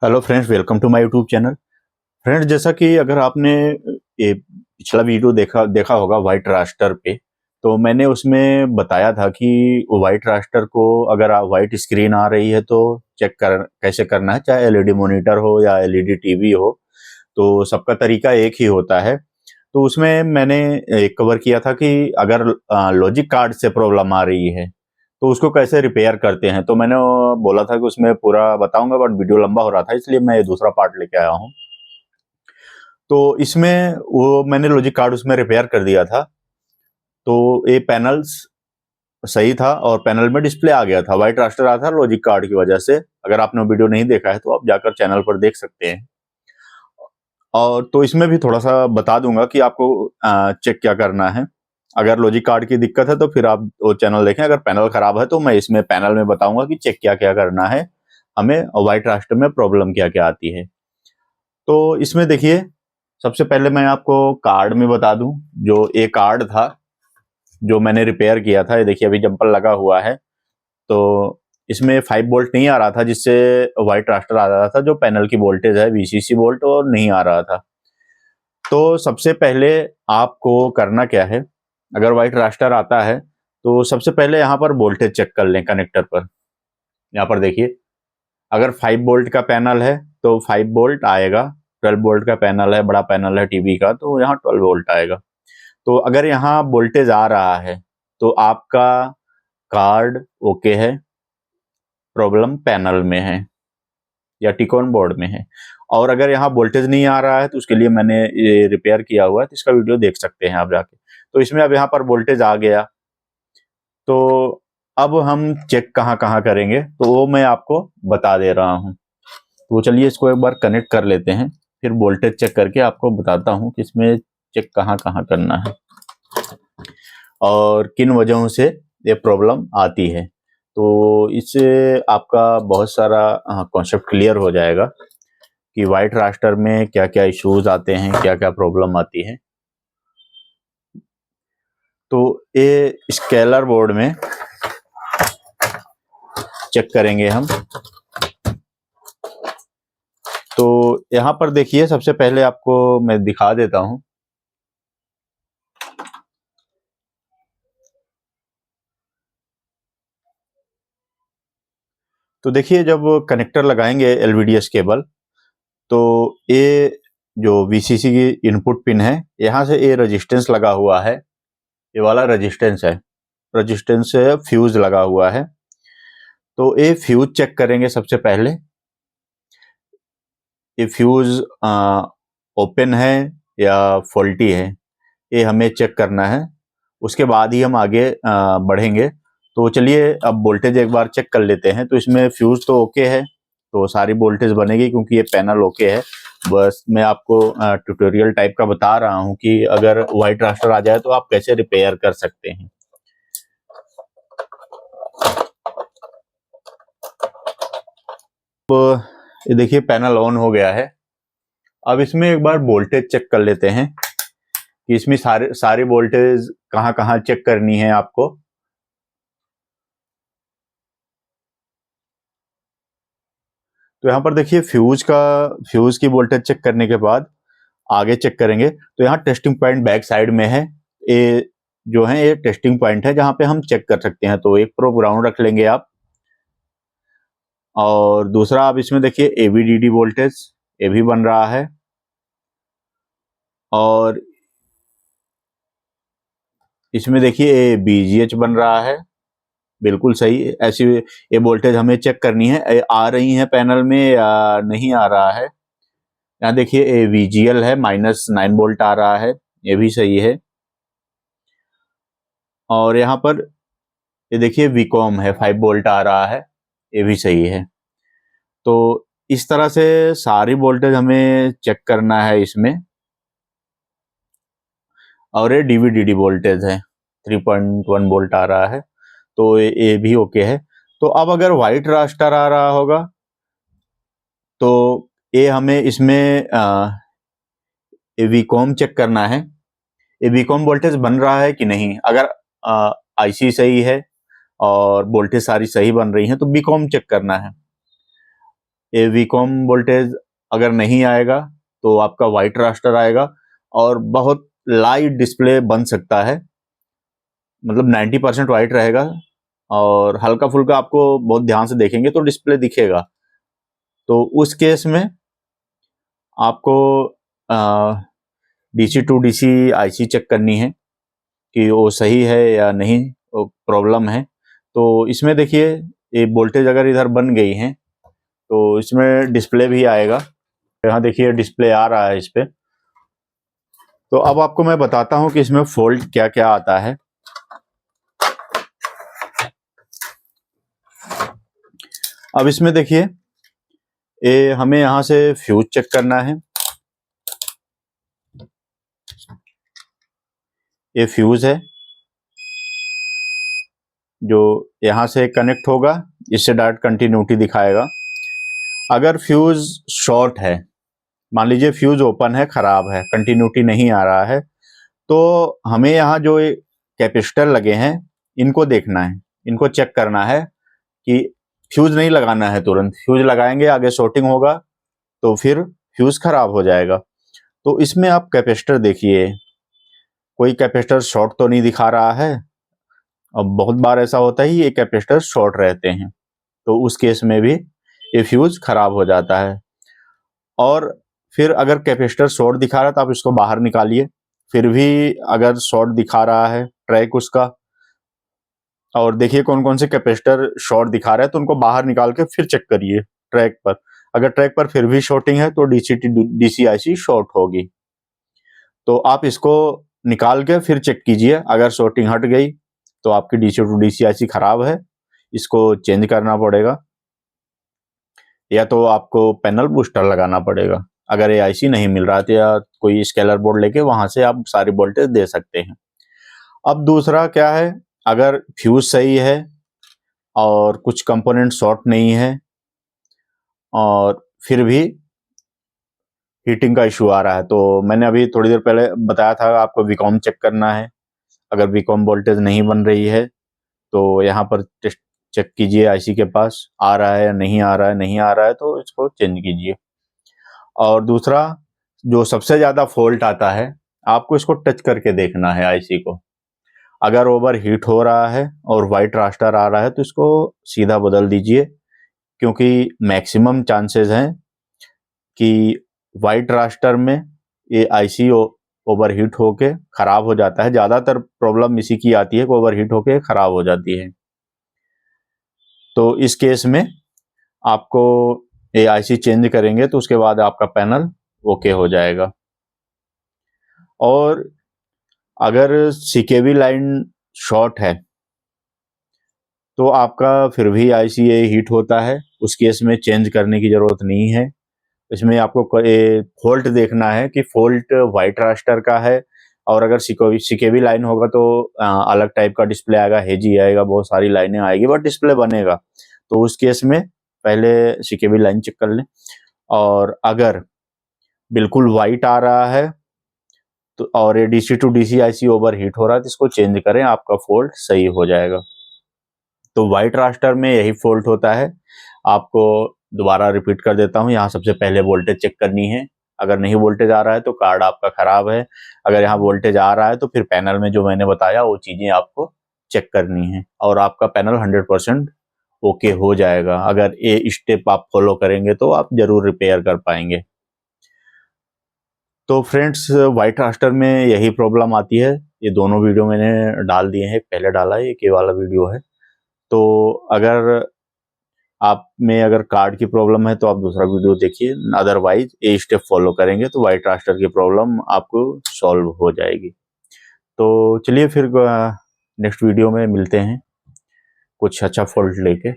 Hello friends, welcome to my YouTube channel. Friends, जैसा कि अगर आपने ये पिछला वीडियो देखा होगा वाइट रास्टर पे, तो मैंने उसमें बताया था कि वाइट रास्टर को अगर वाइट स्क्रीन आ रही है तो चेक कर कैसे करना है, चाहे एलईडी मॉनिटर हो या एलईडी टीवी हो, तो सबका तरीका एक ही होता है। तो उसमें मैंने कवर किया था कि अगर लॉजिक कार्ड से प्रॉब्लम आ रही है तो उसको कैसे रिपेयर करते हैं। तो मैंने बोला था कि उसमें पूरा बताऊंगा, बट वीडियो लंबा हो रहा था इसलिए मैं दूसरा पार्ट लेके आया हूँ। तो इसमें वो मैंने लॉजिक कार्ड उसमें रिपेयर कर दिया था। तो ये पैनल्स सही था और पैनल में डिस्प्ले आ गया था, वाइट रास्टर आ था लॉजिक कार्ड की वजह से। अगर आपने वीडियो नहीं देखा है तो आप जाकर चैनल पर देख सकते हैं। और तो इसमें भी थोड़ा सा बता दूंगा कि आपको चेक क्या करना है। अगर लॉजिक कार्ड की दिक्कत है तो फिर आप वो चैनल देखें, अगर पैनल खराब है तो मैं इसमें पैनल में बताऊंगा कि चेक क्या क्या करना है हमें, वाइट रास्टर में प्रॉब्लम क्या क्या आती है। तो इसमें देखिए, सबसे पहले मैं आपको कार्ड में बता दूं। जो ये कार्ड था जो मैंने रिपेयर किया था, ये देखिए अभी जंपर लगा हुआ है। तो इसमें 5 वोल्ट नहीं आ रहा था, जिससे वाइट रास्टर आ रहा था। जो पैनल की वोल्टेज है वीसीसी वोल्ट, और नहीं आ रहा था। तो सबसे पहले आपको करना क्या है, अगर वाइट रास्टर आता है तो सबसे पहले यहाँ पर वोल्टेज चेक कर लें कनेक्टर पर। यहाँ पर देखिए, अगर 5 वोल्ट का पैनल है तो 5 वोल्ट आएगा। 12 वोल्ट का पैनल है, बड़ा पैनल है टीवी का, तो यहाँ 12 वोल्ट आएगा। तो अगर यहाँ वोल्टेज आ रहा है तो आपका कार्ड ओके है, प्रॉब्लम पैनल में है या टिकोन बोर्ड में है। और अगर यहाँ वोल्टेज नहीं आ रहा है तो उसके लिए मैंने ये रिपेयर किया हुआ है, तो इसका वीडियो देख सकते हैं आप जाके। तो इसमें अब यहाँ पर वोल्टेज आ गया। तो अब हम चेक कहाँ कहाँ करेंगे तो वो मैं आपको बता दे रहा हूँ। तो चलिए इसको एक बार कनेक्ट कर लेते हैं, फिर वोल्टेज चेक करके आपको बताता हूँ कि इसमें चेक कहाँ कहाँ करना है और किन वजहों से ये प्रॉब्लम आती है। तो इससे आपका बहुत सारा कॉन्सेप्ट क्लियर हो जाएगा कि वाइट रास्टर में क्या क्या इश्यूज आते हैं, क्या क्या प्रॉब्लम आती है। तो ये स्केलर बोर्ड में चेक करेंगे हम। तो यहाँ पर देखिए, सबसे पहले आपको मैं दिखा देता हूँ। तो देखिए, जब कनेक्टर लगाएंगे एलवीडीएस केबल, तो ये जो वीसीसी की इनपुट पिन है, यहाँ से ये रेजिस्टेंस लगा हुआ है, ये वाला रेजिस्टेंस है, रेजिस्टेंस से फ्यूज लगा हुआ है। तो ये फ्यूज चेक करेंगे सबसे पहले। ये फ्यूज ओपन है या फॉल्टी है, ये हमें चेक करना है। उसके बाद ही हम आगे बढ़ेंगे। तो चलिए अब वोल्टेज एक बार चेक कर लेते हैं। तो इसमें फ्यूज तो ओके है, तो सारी वोल्टेज बनेगी क्योंकि ये पैनल ओके है। बस मैं आपको ट्यूटोरियल टाइप का बता रहा हूँ कि अगर वाइट रास्टर आ जाए तो आप कैसे रिपेयर कर सकते हैं। तो ये देखिए, पैनल ऑन हो गया है। अब इसमें एक बार वोल्टेज चेक कर लेते हैं कि इसमें सारी वोल्टेज कहाँ कहाँ चेक करनी है आपको। तो यहाँ पर देखिए, फ्यूज की वोल्टेज चेक करने के बाद आगे चेक करेंगे। तो यहाँ टेस्टिंग पॉइंट बैक साइड में है। ये जो है ये टेस्टिंग पॉइंट है जहाँ पे हम चेक कर सकते हैं। तो एक प्रो ग्राउंड रख लेंगे आप। और दूसरा आप इसमें देखिए एवीडीडी वोल्टेज, ये भी बन रहा है। और इसमें देखिए बीजीएच बन रहा है, बिल्कुल सही। ऐसी ये वोल्टेज हमें चेक करनी है, आ रही है पैनल में या नहीं आ रहा है। यहाँ देखिए वीजीएल है, -9 वोल्ट आ रहा है, ये भी सही है। और यहाँ पर ये देखिए वीकॉम है, 5 वोल्ट आ रहा है, ये भी सही है। तो इस तरह से सारी वोल्टेज हमें चेक करना है इसमें। और ये डीवीडीडी वोल्टेज है, 3.1 वोल्ट आ रहा है, तो ये भी ओके है। तो अब अगर वाइट रास्टर आ रहा होगा तो ये हमें इसमें वीकॉम चेक करना है। ये वीकॉम वोल्टेज बन रहा है कि नहीं। अगर आईसी सही है और वोल्टेज सारी सही बन रही है तो वीकॉम चेक करना है। ये वीकॉम वोल्टेज अगर नहीं आएगा तो आपका वाइट रास्टर आएगा और बहुत लाइट डिस्प्ले बन सकता है, मतलब 90% वाइट रहेगा और हल्का फुल्का आपको बहुत ध्यान से देखेंगे तो डिस्प्ले दिखेगा। तो उस केस में आपको DC to DC IC check करनी है कि वो सही है या नहीं, वो प्रॉब्लम है। तो इसमें देखिए ये वोल्टेज अगर इधर बन गई है तो इसमें डिस्प्ले भी आएगा। यहाँ देखिए डिस्प्ले आ रहा है इस पे। तो अब आपको मैं बताता हूँ कि इसमें फॉल्ट क्या क्या आता है। अब इसमें देखिए ये हमें यहाँ से फ्यूज चेक करना है। ये फ्यूज है जो यहाँ से कनेक्ट होगा, इससे डायरेक्ट कंटिन्यूटी दिखाएगा। अगर फ्यूज शॉर्ट है, मान लीजिए फ्यूज ओपन है, खराब है, कंटिन्यूटी नहीं आ रहा है, तो हमें यहाँ जो कैपेसिटर लगे हैं इनको देखना है, इनको चेक करना है कि फ्यूज नहीं लगाना है तुरंत। फ्यूज लगाएंगे आगे शॉर्टिंग होगा तो फिर फ्यूज खराब हो जाएगा। तो इसमें आप कैपेसिटर देखिए, कोई कैपेसिटर शॉर्ट तो नहीं दिखा रहा है। अब बहुत बार ऐसा होता है ये कैपेसिटर शॉर्ट रहते हैं, तो उस केस में भी ये फ्यूज खराब हो जाता है। और फिर अगर कैपेसिटर शॉर्ट दिखा रहा है तो आप इसको बाहर निकालिए। फिर भी अगर शॉर्ट दिखा रहा है ट्रैक उसका, और देखिए कौन कौन से कैपेसिटर शॉर्ट दिखा रहा है, तो उनको बाहर निकाल के फिर चेक करिए ट्रैक पर। अगर ट्रैक पर फिर भी शॉर्टिंग है तो डीसीआईसी शॉर्ट होगी। तो आप इसको निकाल के फिर चेक कीजिए। अगर शॉर्टिंग हट गई तो आपकी डीसी टू डीसीआईसी खराब है, इसको चेंज करना पड़ेगा, या तो आपको पैनल बूस्टर लगाना पड़ेगा। अगर ये आईसी नहीं मिल रहा तो या कोई स्केलर बोर्ड लेके वहां से आप सारी वोल्टेज दे सकते हैं। अब दूसरा क्या है, अगर फ्यूज सही है और कुछ कंपोनेंट शॉर्ट नहीं है और फिर भी हीटिंग का इशू आ रहा है, तो मैंने अभी थोड़ी देर पहले बताया था आपको वीकॉम चेक करना है। अगर वीकॉम वोल्टेज नहीं बन रही है तो यहाँ पर टेस्ट चेक कीजिए आईसी के पास आ रहा है या नहीं आ रहा है। नहीं आ रहा है तो इसको चेंज कीजिए। और दूसरा जो सबसे ज़्यादा फॉल्ट आता है, आपको इसको टच करके देखना है आईसी को। अगर ओवर हीट हो रहा है और वाइट रास्टर आ रहा है तो इसको सीधा बदल दीजिए, क्योंकि मैक्सिमम चांसेस हैं कि वाइट रास्टर में ये आईसी ओवर हीट होके खराब हो जाता है। ज़्यादातर प्रॉब्लम इसी की आती है कि ओवर हीट होके खराब हो जाती है। तो इस केस में आपको ये आईसी चेंज करेंगे तो उसके बाद आपका पैनल ओके हो जाएगा। और अगर सीकेवी लाइन शॉर्ट है तो आपका फिर भी आईसी हीट होता है, उस केस में चेंज करने की ज़रूरत नहीं है। इसमें आपको फॉल्ट देखना है कि फॉल्ट वाइट रास्टर का है, और अगर सीकेवी लाइन होगा तो अलग टाइप का डिस्प्ले आएगा, हेजी आएगा, बहुत सारी लाइनें आएगी बट डिस्प्ले बनेगा। तो उस केस में पहले सीकेवी लाइन चेक कर लें। और अगर बिल्कुल वाइट आ रहा है तो और ये DC to DC IC overheat हो रहा है तो इसको चेंज करें, आपका फॉल्ट सही हो जाएगा। तो वाइट रास्टर में यही फॉल्ट होता है। आपको दोबारा रिपीट कर देता हूँ, यहाँ सबसे पहले वोल्टेज चेक करनी है। अगर नहीं वोल्टेज आ रहा है तो कार्ड आपका खराब है। अगर यहाँ वोल्टेज आ रहा है तो फिर पैनल में जो मैंने बताया वो चीज़ें आपको चेक करनी है और आपका पैनल 100% ओके हो जाएगा। अगर ये स्टेप आप फॉलो करेंगे तो आप जरूर रिपेयर कर पाएंगे। तो फ्रेंड्स, वाइट रास्टर में यही प्रॉब्लम आती है। ये दोनों वीडियो मैंने डाल दिए हैं, पहले डाला है, एक ये वाला वीडियो है। तो अगर आप में अगर कार्ड की प्रॉब्लम है तो आप दूसरा वीडियो देखिए, अदरवाइज ये स्टेप फॉलो करेंगे तो वाइट रास्टर की प्रॉब्लम आपको सॉल्व हो जाएगी। तो चलिए फिर नेक्स्ट वीडियो में मिलते हैं कुछ अच्छा फॉल्ट लेके।